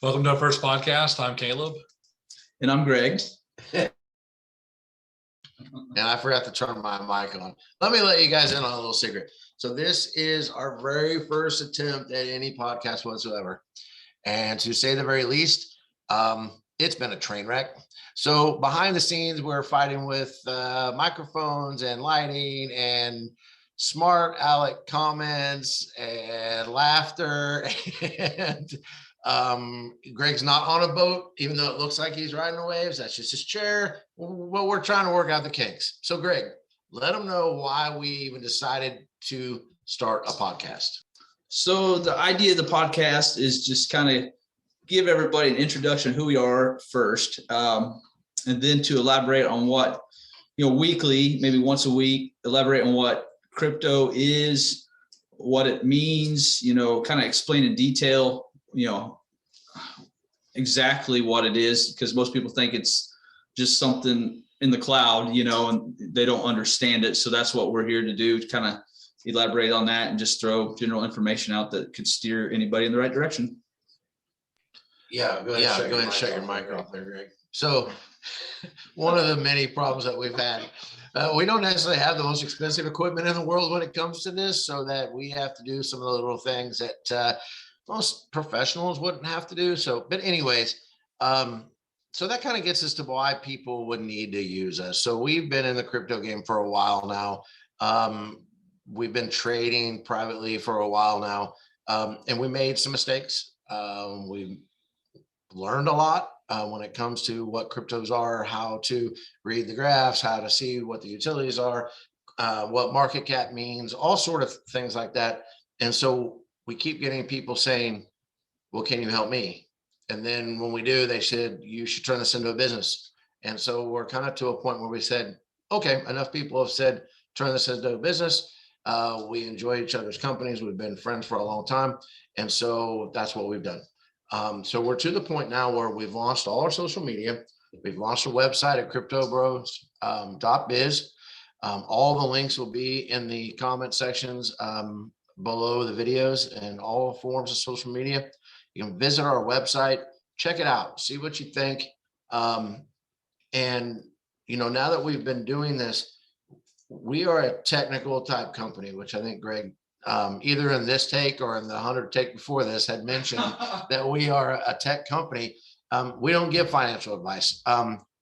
Welcome to our first podcast. I'm Caleb. And I'm Greg. And I forgot to turn my mic on. Let you guys in on a little secret. So this is our very first attempt at any podcast whatsoever. And to say the very least, it's been a train wreck. So behind the scenes, we're fighting with microphones and lighting and smart aleck comments and laughter. And Greg's not on a boat, even though it looks like he's riding the waves. That's just his chair. Well, we're trying to work out the kinks. So Greg, let them know why we even decided to start a podcast. So the idea of the podcast is just kind of give everybody an introduction of who we are first, and then to elaborate on what, weekly, maybe once a week, elaborate on what crypto is, what it means, kind of explain in detail, exactly what it is, because most people think it's just something in the cloud, and they don't understand it. So that's what we're here to do, to kind of elaborate on that and just throw general information out that could steer anybody in the right direction. Yeah, go ahead and shut your mic off there, Greg. So one of the many problems that we've had, we don't necessarily have the most expensive equipment in the world when it comes to this, so that we have to do some of the little things that most professionals wouldn't have to do. So, but anyways, so that kind of gets us to why people would need to use us. So we've been in the crypto game for a while now. We've been trading privately for a while now, and we made some mistakes. We learned a lot when it comes to what cryptos are, how to read the graphs, how to see what the utilities are, what market cap means, all sort of things like that. And so we keep getting people saying, well, can you help me? And then when we do, they said, you should turn this into a business. And so we're kind of to a point where we said, okay, enough people have said, turn this into a business. We enjoy each other's companies. We've been friends for a long time. And so that's what we've done. So we're to the point now where we've launched all our social media. We've launched a website at CryptoBros.biz. All the links will be in the comment sections below the videos and all forms of social media. You can visit our website, check it out, see what you think. And, now that we've been doing this, we are a technical type company, which I think Greg, either in this take or in the 100 take before this, had mentioned that we are a tech company. We don't give financial advice.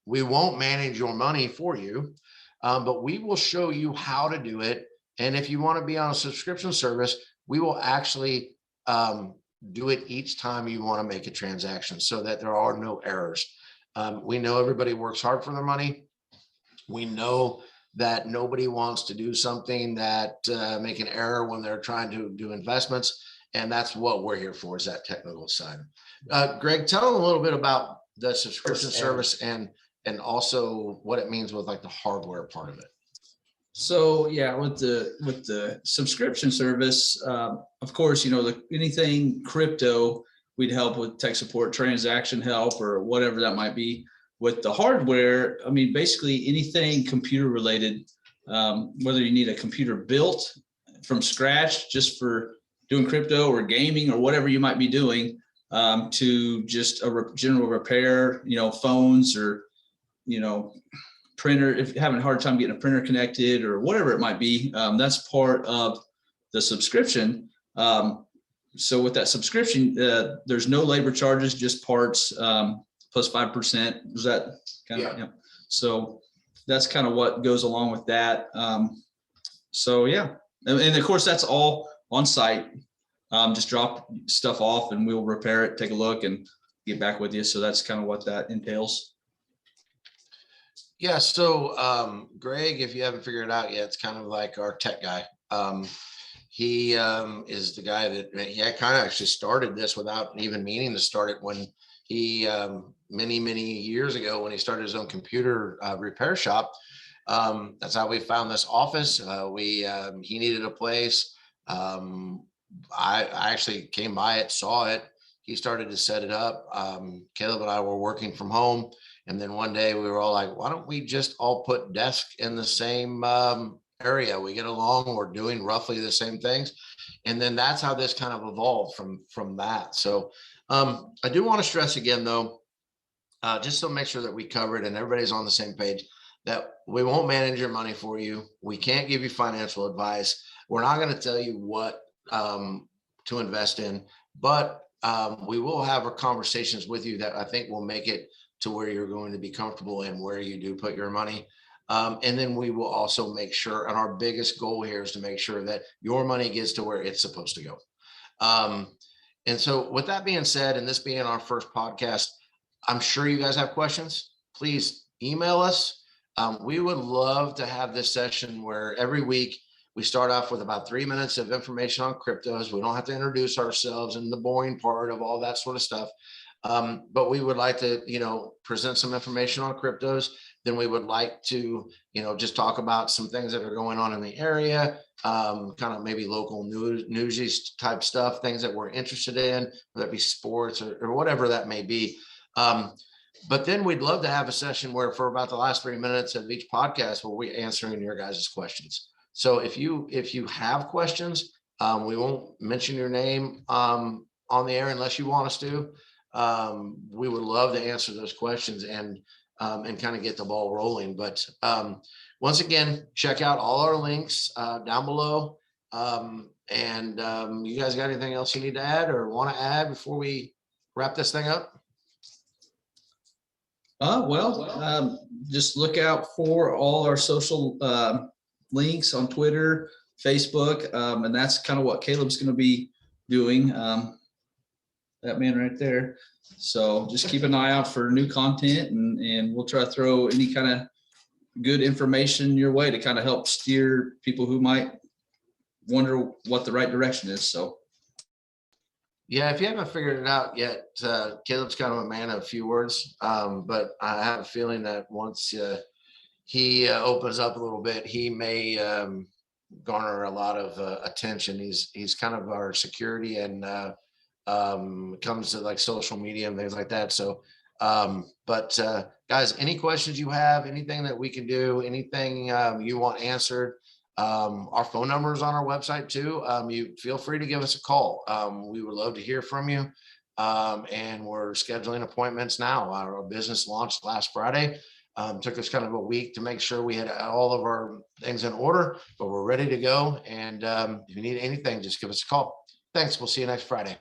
We won't manage your money for you, but we will show you how to do it. And if you want to be on a subscription service, we will actually do it each time you want to make a transaction so that there are no errors. We know everybody works hard for their money. We know that nobody wants to do something that make an error when they're trying to do investments. And that's what we're here for, is that technical side. Greg, tell them a little bit about the subscription service and also what it means with like the hardware part of it. So yeah, with the subscription service, of course, anything crypto, we'd help with tech support, transaction help, or whatever that might be. With the hardware, I mean, basically anything computer related, whether you need a computer built from scratch just for doing crypto or gaming or whatever you might be doing, to just a general repair, phones or, printer, if you're having a hard time getting a printer connected or whatever it might be, that's part of the subscription. So with that subscription, there's no labor charges, just parts, plus 5%. Is that kind of, yeah. So that's kind of what goes along with that. So yeah, and of course that's all on site. Just drop stuff off and we'll repair it, take a look and get back with you. So that's kind of what that entails. Yeah. So Greg, if you haven't figured it out yet, it's kind of like our tech guy. He is the guy that kind of actually started this without even meaning to start it, when he many years ago, when he started his own computer repair shop. That's how we found this office. He needed a place. I actually came by it, saw it. He started to set it up. Caleb and I were working from home. And then one day we were all like, why don't we just all put desks in the same area? We get along, we're doing roughly the same things. And then that's how this kind of evolved from that. So I do want to stress again, though, just to make sure that we cover it and everybody's on the same page, that we won't manage your money for you. We can't give you financial advice. We're not going to tell you what to invest in, but we will have our conversations with you that I think will make it to where you're going to be comfortable in where you do put your money. And then we will also make sure, and our biggest goal here is to make sure that your money gets to where it's supposed to go. And so with that being said, and this being our first podcast, I'm sure you guys have questions. Please email us. We would love to have this session where every week we start off with about 3 minutes of information on cryptos. We don't have to introduce ourselves and the boring part of all that sort of stuff. But we would like to, present some information on cryptos. Then we would like to, just talk about some things that are going on in the area, kind of maybe local newsy type stuff, things that we're interested in, whether it be sports or whatever that may be. But then we'd love to have a session where for about the last 3 minutes of each podcast, where we're answering your guys' questions. So if you have questions, we won't mention your name on the air unless you want us to. We would love to answer those questions and kind of get the ball rolling. But once again, check out all our links down below. And you guys got anything else you need to add or want to add before we wrap this thing up? Just look out for all our social links on Twitter, Facebook, and that's kind of what Caleb's going to be doing. That man right there. So just keep an eye out for new content, and we'll try to throw any kind of good information your way to kind of help steer people who might wonder what the right direction is. So. Yeah, if you haven't figured it out yet, Caleb's kind of a man of few words, but I have a feeling that once he opens up a little bit, he may garner a lot of attention. He's kind of our security and comes to like social media and things like that. So, guys, any questions you have, anything that we can do, anything you want answered, our phone number is on our website too. You feel free to give us a call. We would love to hear from you. And we're scheduling appointments now. Our business launched last Friday. Took us kind of a week to make sure we had all of our things in order, but we're ready to go. And if you need anything, just give us a call. Thanks. We'll see you next Friday.